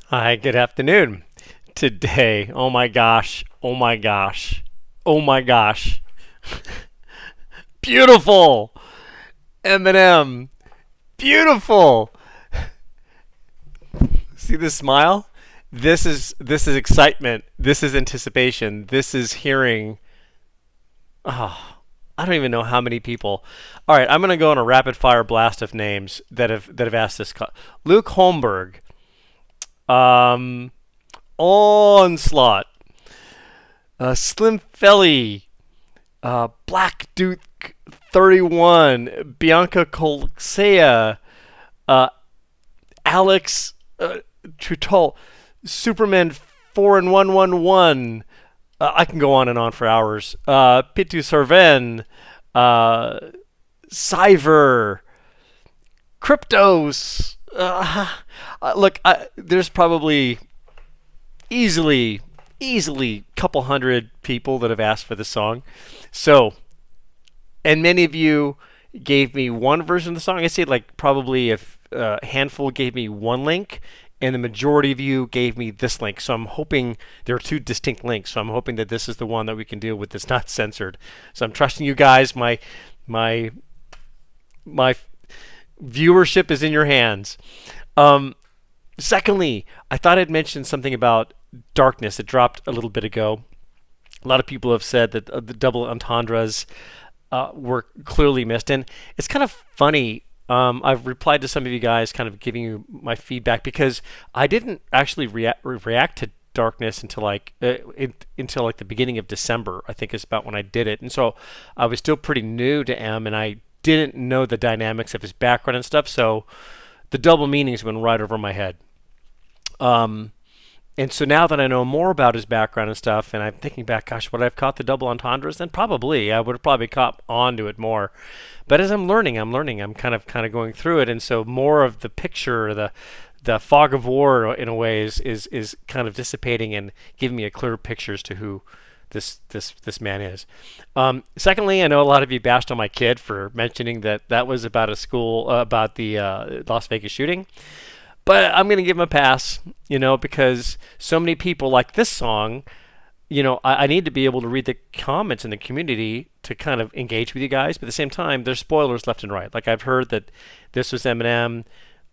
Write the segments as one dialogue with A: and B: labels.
A: Hi, good afternoon. Today, oh my gosh, oh my gosh, oh my gosh. Beautiful! Eminem, beautiful! See this smile? This is excitement. This is anticipation. This is hearing. Oh, I don't even know how many people. All right, I'm gonna go on a rapid fire blast of names that have asked this. Luke Holmberg, um, Onslaught, Slim Felly, Black Duke 31, Bianca Colsea, uh, Alex Trutol, Superman 4 and 111. I can go on and on for hours. Pitu Sarven, uh, Cyver, Cryptos. Look, there's probably easily couple hundred people that have asked for this song. So, and many of you gave me one version of the song. I say like probably if a handful gave me one link, and the majority of you gave me this link. So I'm hoping there are two distinct links. So I'm hoping that this is the one that we can deal with that's not censored. So I'm trusting you guys. My my viewership is in your hands. Um, Secondly, I thought I'd mention something about darkness. It dropped a little bit ago. A lot of people have said that the double entendres were clearly missed, and it's kind of funny. I've replied to some of you guys, kind of giving you my feedback because I didn't actually react to darkness until like the beginning of December. I think is about when I did it, and so I was still pretty new to M, and I didn't know the dynamics of his background and stuff. So the double meanings went right over my head. Um, and so now that I know more about his background and stuff, and I'm thinking back, gosh, would I have caught the double entendres? Then probably I would have probably caught on to it more. But as I'm learning, I'm kind of going through it, and so more of the picture, the fog of war in a way is kind of dissipating and giving me a clearer picture as to who this man is. Secondly, I know a lot of you bashed on my kid for mentioning that was about a school about the Las Vegas shooting. But I'm going to give him a pass, because so many people like this song. I need to be able to read the comments in the community to kind of engage with you guys. But at the same time, there's spoilers left and right. Like I've heard that this was Eminem,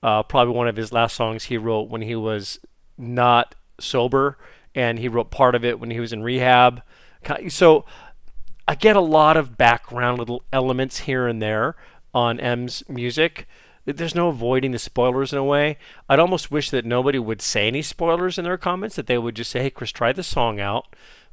A: probably one of his last songs he wrote when he was not sober, and he wrote part of it when he was in rehab. So I get a lot of background little elements here and there on M's music. There's no avoiding the spoilers in a way. I'd almost wish that nobody would say any spoilers in their comments, that they would just say, hey, Chris, try this song out.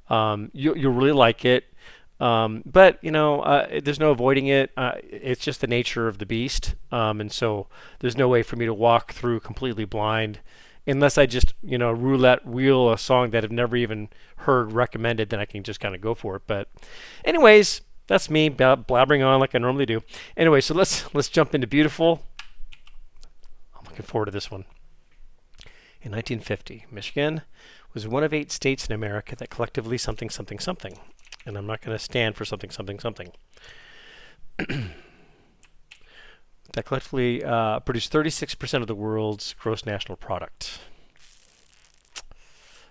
A: You'll really like it. But, there's no avoiding it. It's just the nature of the beast. And so there's no way for me to walk through completely blind unless I just, roulette wheel a song that I've never even heard recommended, then I can just kind of go for it. But anyways, that's me blabbering on like I normally do. Anyway, so let's jump into Beautiful. Looking forward to this one. In 1950, Michigan was one of 8 states in America that collectively something. And I'm not going to stand for something. That collectively produced 36% of the world's gross national product.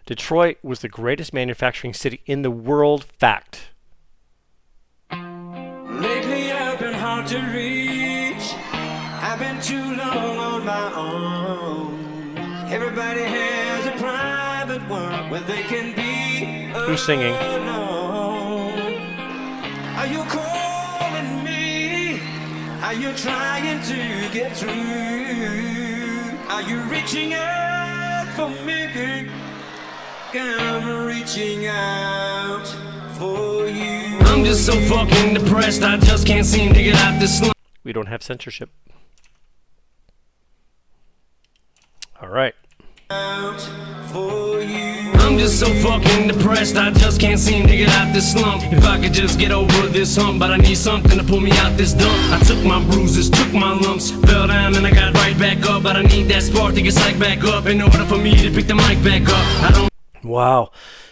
A: Detroit was the greatest manufacturing city in the world. Fact.
B: Lately I've been hard to reach. I've been too long on my own. Everybody has a private world where they can be alone.
A: Who's singing?
B: Are you calling me? Are you trying to get through? Are you reaching out for me? I'm reaching out for you.
C: I'm just so fucking depressed, I just can't seem to get out this slump.
A: We don't have censorship. All right.
B: Out for you.
C: I'm just so fucking depressed, I just can't seem to get out this slump. If I could just get over this hump, but I need something to pull me out this dump. I took my bruises, took my lumps, fell down and I got right back up. But I need that spark to get psyched back up in order for me to pick the mic back up. I don't.
A: Wow.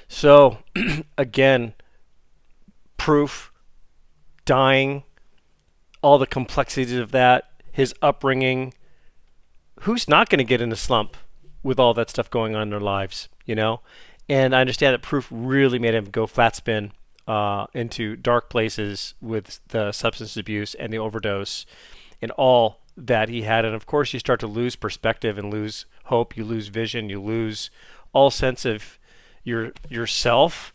A: So, again, proof, dying, all the complexities of that, his upbringing. Who's not going to get in a slump? with all that stuff going on in their lives, you know. And I understand that Proof really made him go flat spin into dark places with the substance abuse and the overdose and all that he had. And of course, you start to lose perspective and lose hope. You lose vision. You lose all sense of yourself.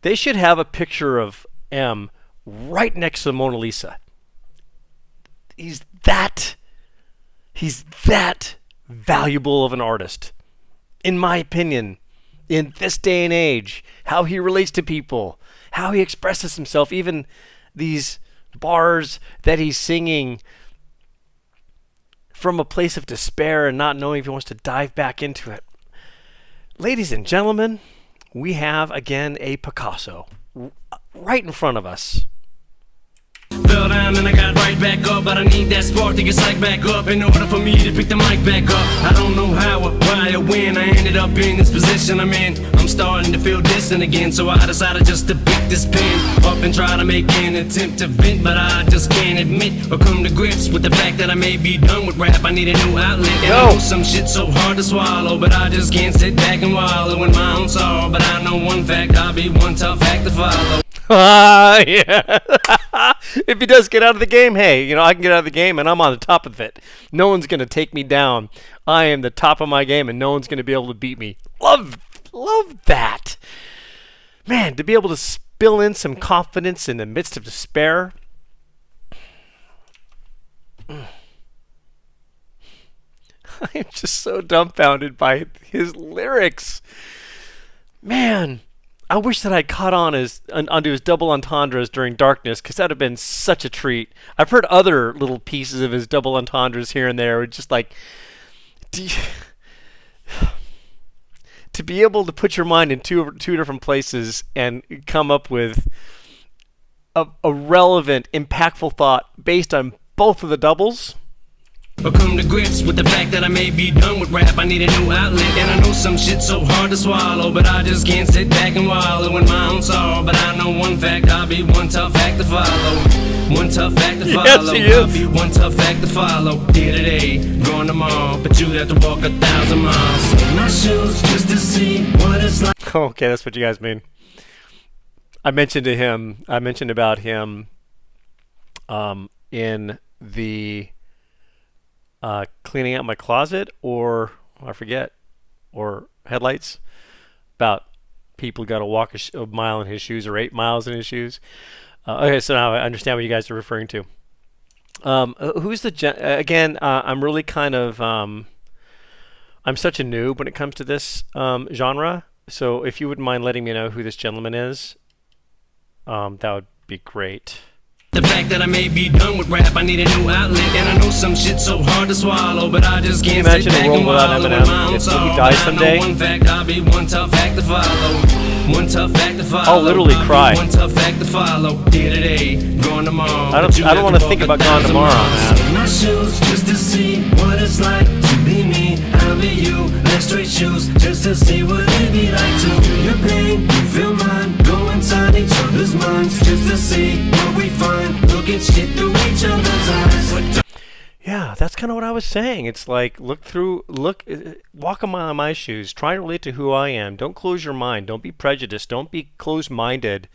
A: They should have a picture of M right next to the Mona Lisa. He's that valuable of an artist, in my opinion, in this day and age. How he relates to people, how he expresses himself, even these bars that he's singing from a place of despair and not knowing if he wants to dive back into it. Ladies and gentlemen, we have again a Picasso right in front of us.
C: Fell down and I got right back up, but I need that spark to get psyched back up in order for me to pick the mic back up. I don't know how or why or when I ended up in this position I'm in. I'm starting to feel distant again, so I decided just to pick this pen up and try to make an attempt to vent, but I just can't admit or come to grips with the fact that I may be done with rap. I need a new outlet, and I know some shit so hard to swallow, but I just can't sit back and wallow in my own sorrow. But I know one fact, I'll be one tough act to follow.
A: Yeah. If he does get out of the game, hey, you know, I can get out of the game and I'm on the top of it. No one's going to take me down. I am the top of my game and no one's going to be able to beat me. Love that. Man, to be able to spill in some confidence in the midst of despair. I am just so dumbfounded by his lyrics. Man. I wish that I caught on onto his double entendres during Darkness, because that would have been such a treat. I've heard other little pieces of his double entendres here and there, just like, to be able to put your mind in two different places and come up with a relevant, impactful thought based on both of the doubles.
C: Or come to grips with the fact that I may be done with rap. I need a new outlet, and I know some shit so hard to swallow, but I just can't sit back and wallow in my own sorrow. But I know one fact, I'll be one tough act to follow. One tough act to follow.
A: Yes, he is.
C: I'll be one tough act to follow. Here today, gone tomorrow, but you'd have to walk 1,000 miles in my shoes just to see what it's like.
A: Okay, that's what you guys mean. I mentioned about him in the cleaning out my closet, or I forget, or headlights, about people got to walk a mile in his shoes or 8 miles in his shoes. Okay, so now I understand what you guys are referring to. Who's the again? I'm really kind of I'm such a noob when it comes to this genre. So if you wouldn't mind letting me know who this gentleman is, that would be great.
C: The fact that I may be done with rap, I need a new outlet, and I know some shit so hard to swallow, but I just can't sit back and wallow in my own sorrow.
A: If he dies someday,
C: one fact, I'll be one tough act to follow. One tough act to follow.
A: I'll literally cry.
C: One tough act to follow. Here today, gone tomorrow.
A: I don't want to think about gone tomorrow, man.
C: My shoes just to see what it's like to be me. I'll be you. Let's straight shoes just to see what it'd be like to feel your pain. You feel mine. Go inside each other's minds just to see what we find. Look at shit through each other's eyes.
A: Yeah, that's kind of what I was saying. It's like, walk a mile in my shoes. Try to relate to who I am. Don't close your mind. Don't be prejudiced. Don't be closed-minded.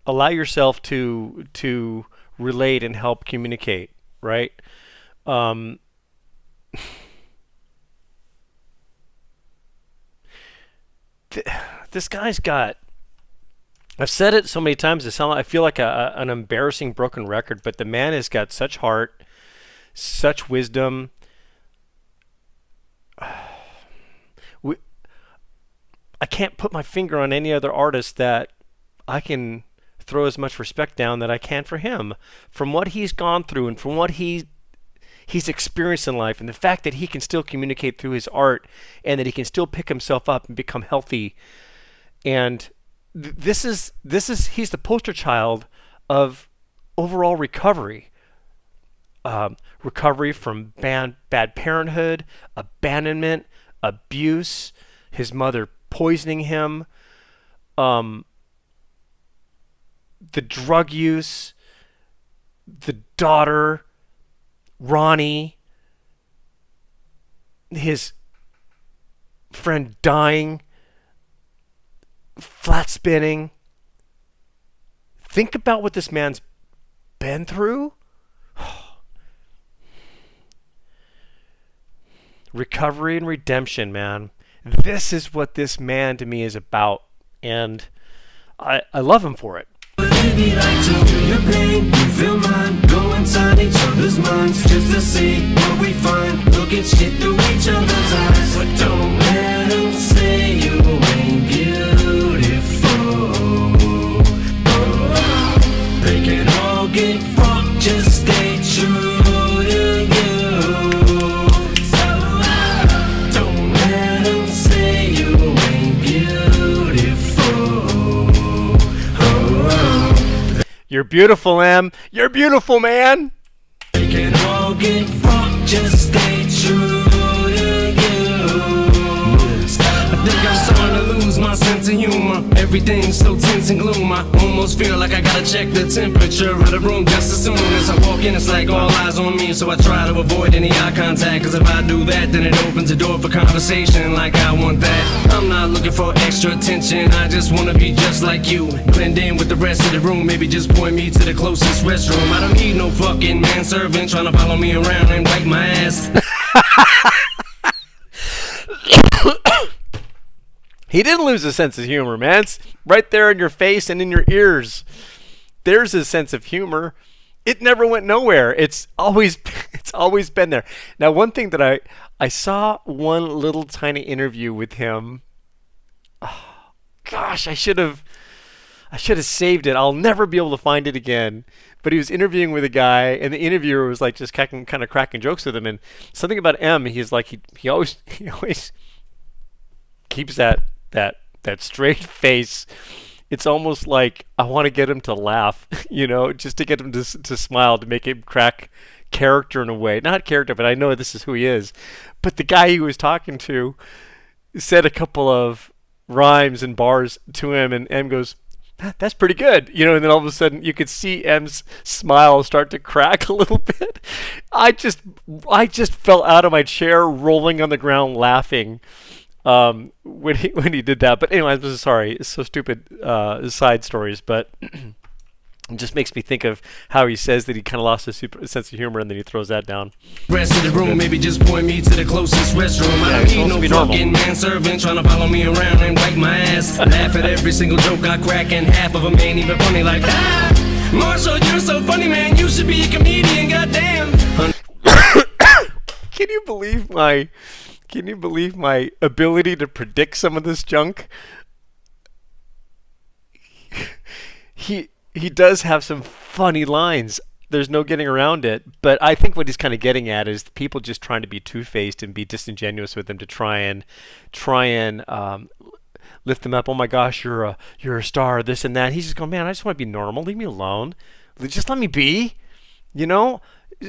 A: Allow yourself to relate and help communicate, right? This guy's got... I've said it so many times, I feel like an embarrassing broken record, but the man has got such heart, such wisdom. I can't put my finger on any other artist that I can throw as much respect down that I can for him. From what he's gone through and from what he's experienced in life, and the fact that he can still communicate through his art and that he can still pick himself up and become healthy. And he's the poster child of overall recovery. Recovery from bad parenthood, abandonment, abuse, his mother poisoning him, the drug use, the daughter, Ronnie, his friend dying, flat spinning. Think about what this man's been through. Recovery and redemption, man. This is what this man to me is about, and I love him for it.
C: Baby, like to feel your pain, you feel mine. Go inside each other's minds just to see what we find. Look at shit through each other's eyes, but don't let them say you ain't beautiful. Oh, they can all get fucked, just stay true to you. So don't let them say you ain't beautiful.
A: You're beautiful, Em. You're beautiful, man.
C: They can all get fucked, just stay true to you. I think I'm starting to lose my sense of humor. Everything's so tense and gloom. I almost feel like I gotta check the temperature of the room just as soon as I walk in. It's like all eyes on me, so I try to avoid any eye contact. Cause if I do that, then it opens the door for conversation like I want that. I'm not looking for extra attention, I just wanna be just like you. Blend in with the rest of the room, maybe just point me to the closest restroom. I don't need no fucking manservant trying to follow me around and wipe my ass.
A: He didn't lose his sense of humor, man. It's right there in your face and in your ears. There's his sense of humor. It never went nowhere. It's always been there. Now, one thing that I saw one little tiny interview with him. Oh, gosh, I should have saved it. I'll never be able to find it again. But he was interviewing with a guy, and the interviewer was like just kind of cracking jokes with him. And something about M, he's like he always keeps that straight face. It's almost like I want to get him to laugh, just to get him to smile, to make him crack character in a way. Not character, but I know this is who he is. But the guy he was talking to said a couple of rhymes and bars to him, and M goes, "That's pretty good," and then all of a sudden you could see M's smile start to crack a little bit. I just fell out of my chair, rolling on the ground, laughing. When he did that. But anyway, I'm sorry, it's so stupid, side stories, but it just makes me think of how he says that he kind of lost his sense of humor, and then he throws that down.
C: Rest of the room, maybe just point me to the closest restroom. I don't need no fucking manservant trying to follow me around and wipe my ass. Laugh at every single joke I crack, and half of them ain't even funny. Like, Marshall, you're so funny, man, you should be a comedian, goddamn.
A: Can you believe my ability to predict some of this junk? He does have some funny lines. There's no getting around it. But I think what he's kind of getting at is people just trying to be two-faced and be disingenuous with him to try and lift them up. Oh my gosh, you're a star, this and that. He's just going, man, I just want to be normal. Leave me alone. Just let me be.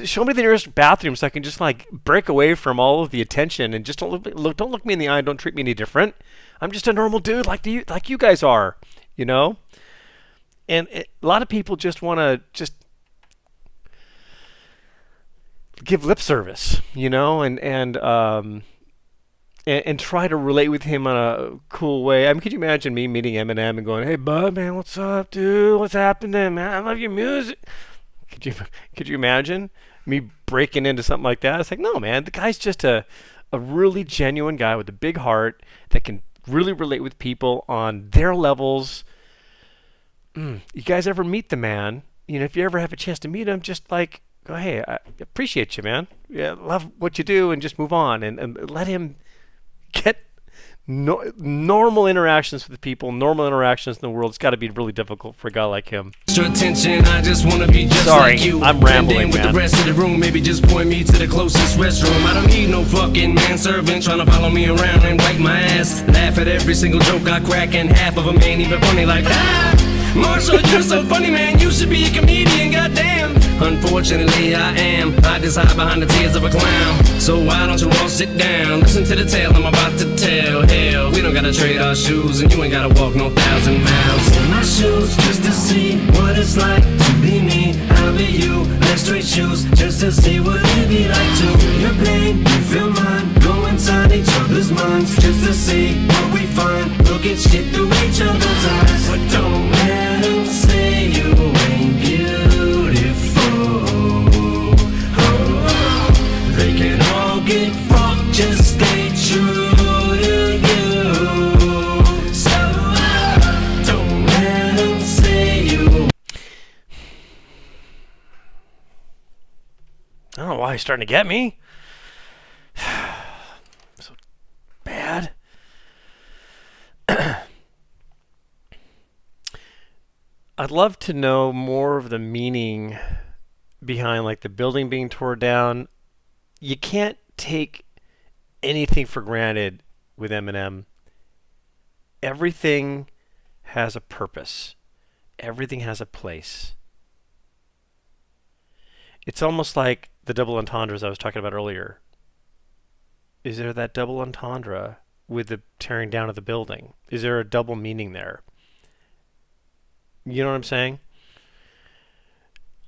A: Show me the nearest bathroom so I can just break away from all of the attention and just don't look me in the eye and don't treat me any different. I'm just a normal dude like you guys are, And a lot of people just want to just give lip service, and try to relate with him in a cool way. I mean, could you imagine me meeting Eminem and going, "Hey, bud, man, what's up, dude? What's happening, man? I love your music." Could you imagine me breaking into something like that? It's like, no, man, the guy's just a really genuine guy with a big heart that can really relate with people on their levels. You guys ever meet the man? If you ever have a chance to meet him, just go, "Hey, I appreciate you, man. Yeah, love what you do," and just move on and let him get normal interactions with people, normal interactions in the world. It's got to be really difficult for a guy like him.
C: Extra attention, I just want to be just like you.
A: I'm rambling,
C: with
A: man.
C: The rest of the room, maybe just point me to the closest restroom. I don't need no fucking manservant trying to follow me around and wipe my ass. Laugh at every single joke I crack, and half of them ain't even funny. Like, Marshall, you're so funny, man, you should be a comedian, goddamn. Unfortunately, I am. I just hide behind the tears of a clown. So why don't you all sit down? Listen to the tale I'm about to tell. Hell, we don't gotta trade our shoes, and you ain't gotta walk no 1,000 miles in my shoes just to see what it's like to be me. I'm be you. Let's trade shoes just to see what it'd be like to feel your pain, you feel mine. Go inside each other's minds just to see what we find. Look at shit through each other's eyes. But don't let them say you ain't beautiful. Oh, they can all get fucked, just stay true to you. So don't let them say you.
A: I don't know why he's starting to get me. So bad. I'd love to know more of the meaning behind like the building being torn down. You can't take anything for granted with Eminem. Everything has a purpose. Everything has a place. It's almost like the double entendres I was talking about earlier. Is there that double entendre with the tearing down of the building? Is there a double meaning there? You know what I'm saying?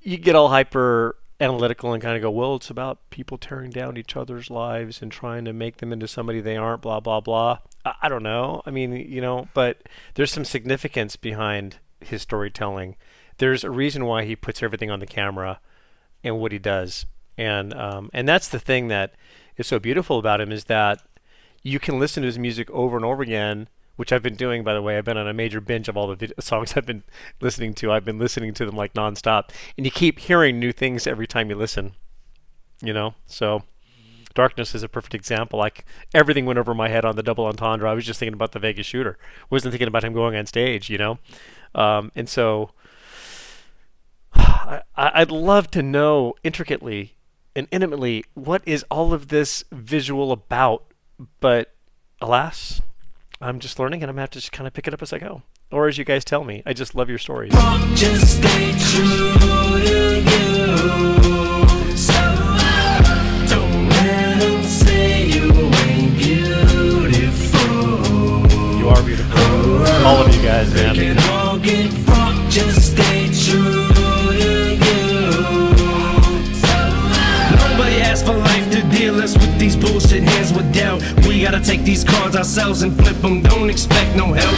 A: You get all hyper analytical and kind of go, well, it's about people tearing down each other's lives and trying to make them into somebody they aren't, blah, blah, blah. I don't know. I mean, you know, but there's some significance behind his storytelling. There's a reason why he puts everything on the camera and what he does. And that's the thing that is so beautiful about him, is that you can listen to his music over and over again, which I've been doing, by the way. I've been on a major binge of all the songs I've been listening to. I've been listening to them like nonstop. And you keep hearing new things every time you listen, you know? So Darkness is a perfect example. Like, everything went over my head on the double entendre. I was just thinking about the Vegas shooter. Wasn't thinking about him going on stage, you know? And so I'd love to know intricately and intimately what is all of this visual about. But alas, I'm just learning, and I'm going to have to just kind of pick it up as I go. Or as you guys tell me. I just love your stories.
C: Just stay true to you. So don't let them say you ain't beautiful.
A: You are beautiful. All of you guys, man.
C: They can all get fucked, just stay true to you. Nobody asked for life to deal us with these bullshit hands with doubt. We gotta take these cards ourselves and flip them, don't expect no help.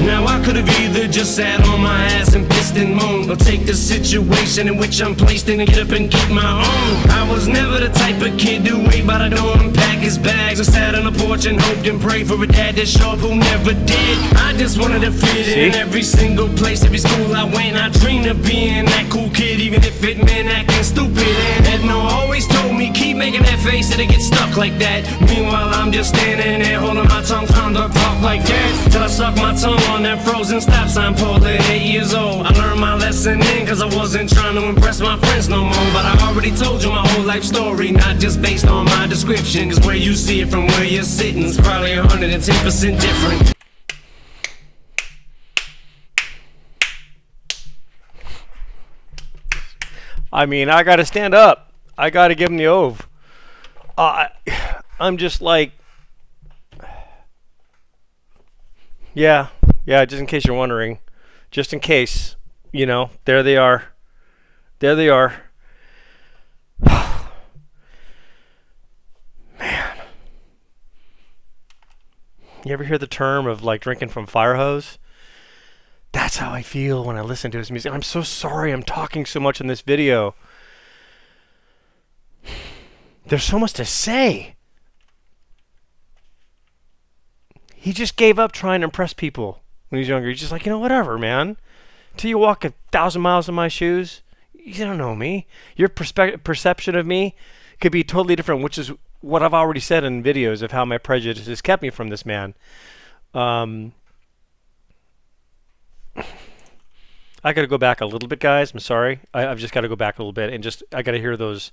C: Now I could've either just sat on my ass and pissed and moaned, or take the situation in which I'm placed in and get up and get my own. I was never the type of kid to wait by the door and pack his bags, or sat on the porch and hoped and prayed for a dad to show up who never did. I just wanted to fit in every single place, every school I went. I dreamed of being that cool kid, even if it meant acting stupid. And Edna always told me, keep making that face, it'll get stuck like that. Meanwhile I'm just standing there holding my tongue, trying to talk like that, till I suck my tongue on that frozen stop sign pole at 8 years old. I learned my lesson then, cause I wasn't trying to impress my friends no more. But I already told you my whole life story, not just based on my description. Cause where you see it from where you're sitting is probably 110% different.
A: I mean, I gotta stand up. I gotta give him the ove. I'm just like, yeah, just in case you're wondering. Just in case, you know, there they are. There they are. Man. You ever hear the term of like drinking from fire hose? That's how I feel when I listen to his music. I'm so sorry I'm talking so much in this video. There's so much to say. He just gave up trying to impress people when he was younger. He's just like, you know, whatever, man. Till you walk 1,000 miles in my shoes, you don't know me. Your perception of me could be totally different, which is what I've already said in videos of how my prejudices kept me from this man. I got to go back a little bit, guys. I'm sorry. I've just got to go back a little bit and I got to hear those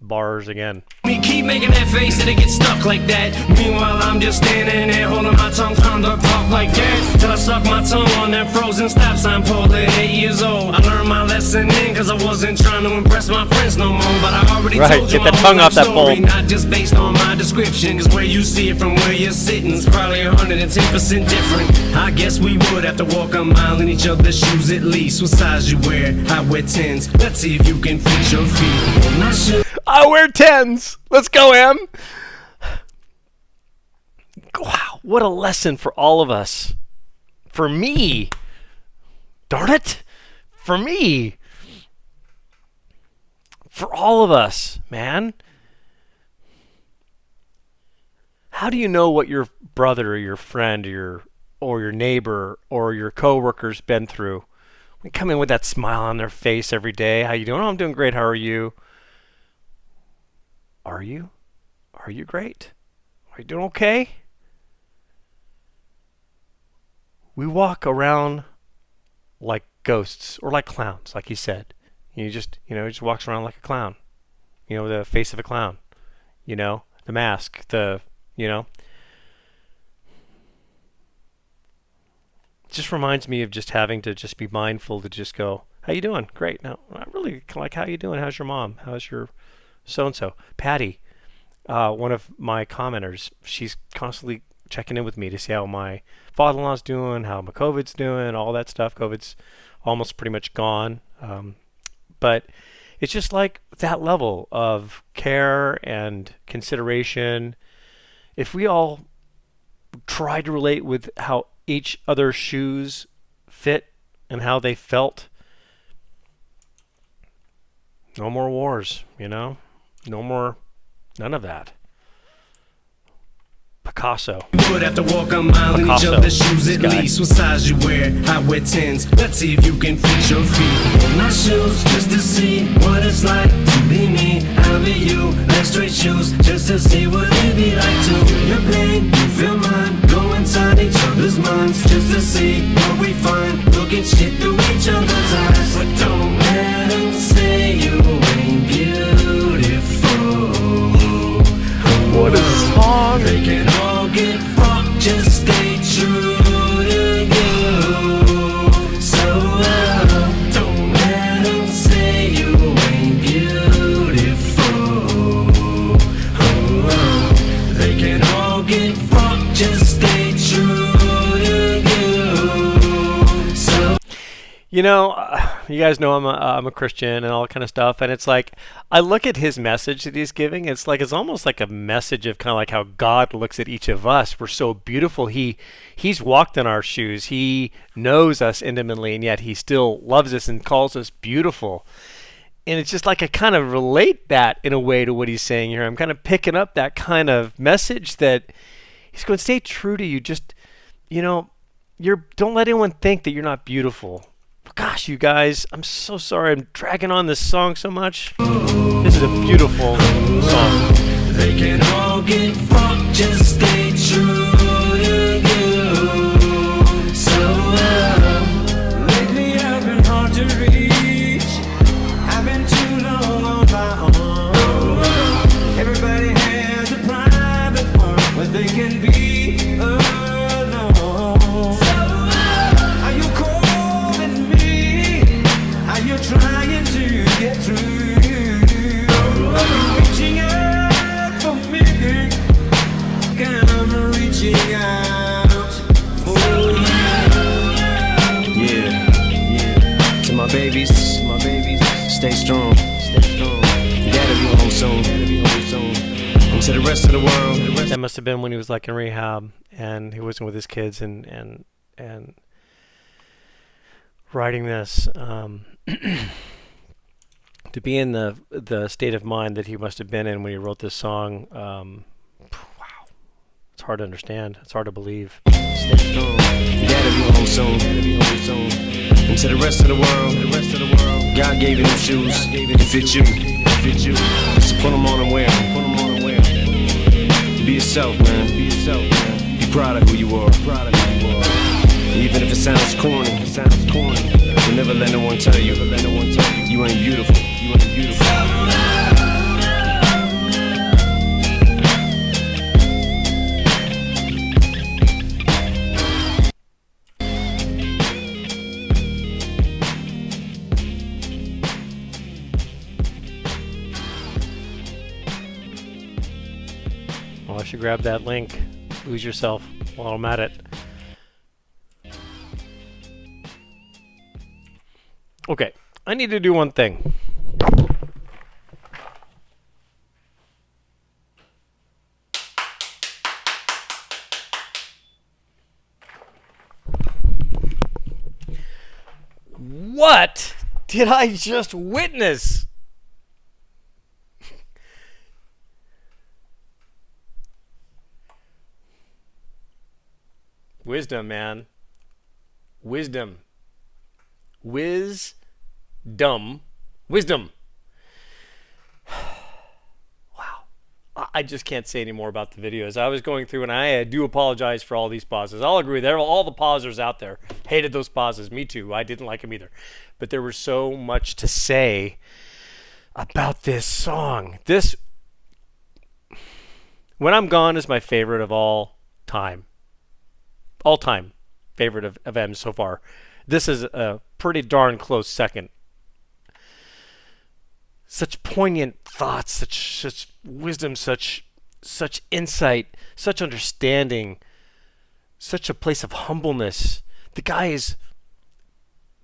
A: bars again.
C: Me keep making that face and it gets stuck like that. Meanwhile, I'm just standing there holding my tongue, trying to talk like that. Till I stuck my tongue on that frozen stop sign pole at 8 years old. I learned my lesson then, cause I wasn't trying to impress my friends no more. But I already told you
A: get that tongue off that
C: story,
A: pole.
C: not just based on my description. Cause where you see it from where you're sitting is probably 110% different. I guess we would have to walk a mile in each other's shoes at least. What size you wear? I wear 10s. Let's see if you can fit your feet on my shoe.
A: I wear 10s. Let's go, Em. Wow, what a lesson for all of us. For me. Darn it. For me. For all of us, man. How do you know what your brother or your friend or your neighbor or your coworker's been through? We come in with that smile on their face every day. How you doing? Oh, I'm doing great. How are you? Are you? Are you great? Are you doing okay? We walk around like ghosts or like clowns, like he said. He just walks around like a clown. The face of a clown. The mask, It just reminds me of just having to just be mindful to just go, how you doing? Great. Now, I really like how you doing? How's your mom? How's your so-and-so? Patty, one of my commenters, she's constantly checking in with me to see how my father-in-law's doing, how my COVID's doing, all that stuff. COVID's almost pretty much gone. But it's just like that level of care and consideration. If we all try to relate with how each other's shoes fit and how they felt, no more wars, no more, none of that. Picasso.
C: You would have to walk a mile in each other's shoes at least. What size you wear? I wear 10s. Let's see if you can fit your feet on my shoes, just to see what it's like to be me. I'll be you. Let's trade shoes, just to see what it'd be like to feel your pain, you feel mine. Go inside each other's minds, just to see what we find. Look at shit through each other's eyes, but don't let them say you ain't beautiful.
A: What a song!
C: They can all get fucked, just stay true to you. So don't let them say you ain't beautiful. They can all get fucked, just stay true to you. So
A: you guys know I'm a Christian and all that kind of stuff, and it's like I look at his message that he's giving. It's almost like a message of kind of like how God looks at each of us. We're so beautiful. He's walked in our shoes. He knows us intimately, and yet he still loves us and calls us beautiful. And it's just like I kind of relate that in a way to what he's saying here. I'm kind of picking up that kind of message that he's going to stay true to you. Just don't let anyone think that you're not beautiful. Gosh, you guys, I'm so sorry I'm dragging on this song so much. This is a beautiful song.
C: They can all get fucked, just stay true to you. So
B: Lately I've been hard to reach. I've been too long on my own. Everybody has a private world where they can be alone. Are you calling me? Are you trying to get through? Are you reaching out for me? I'm reaching out for you.
C: yeah. To my babies, stay strong. You gotta be home soon. And to the rest of the world,
A: That must have been when he was like in rehab and he wasn't with his kids and writing this. To be in the state of mind that he must have been in when he wrote this song, wow, it's hard to understand. It's hard to believe.
C: stay strong. You gotta be home soon. And to the rest of the world, God gave you them shoes to fit you. So put them on and wear them. Be yourself, man. Be proud of who you are. Even if it sounds corny, you'll never let no one tell you you ain't beautiful.
A: Oh, I should grab that link. Lose yourself while I'm at it. Okay, I need to do one thing. What did I just witness? Wisdom, man. Wisdom. Wisdom. Wisdom. Wow. I just can't say any more about the videos. I was going through, and I do apologize for all these pauses. I'll agree. There, all the pausers out there hated those pauses. Me too. I didn't like them either. But there was so much to say about this song. This, When I'm Gone, is my favorite of all time. All time favorite of M's so far. This is a pretty darn close second. Such poignant thoughts, such wisdom, such insight, such understanding, such a place of humbleness. The guy is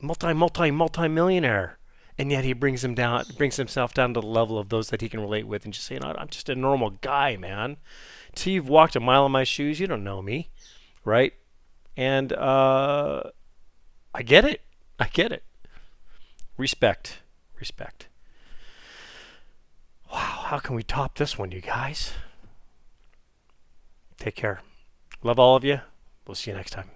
A: multi-millionaire, and yet he brings himself down to the level of those that he can relate with, and just saying, I'm just a normal guy, man. Till you've walked a mile in my shoes, you don't know me, right? And I get it. I get it. Respect. Wow, how can we top this one, you guys? Take care. Love all of you. We'll see you next time.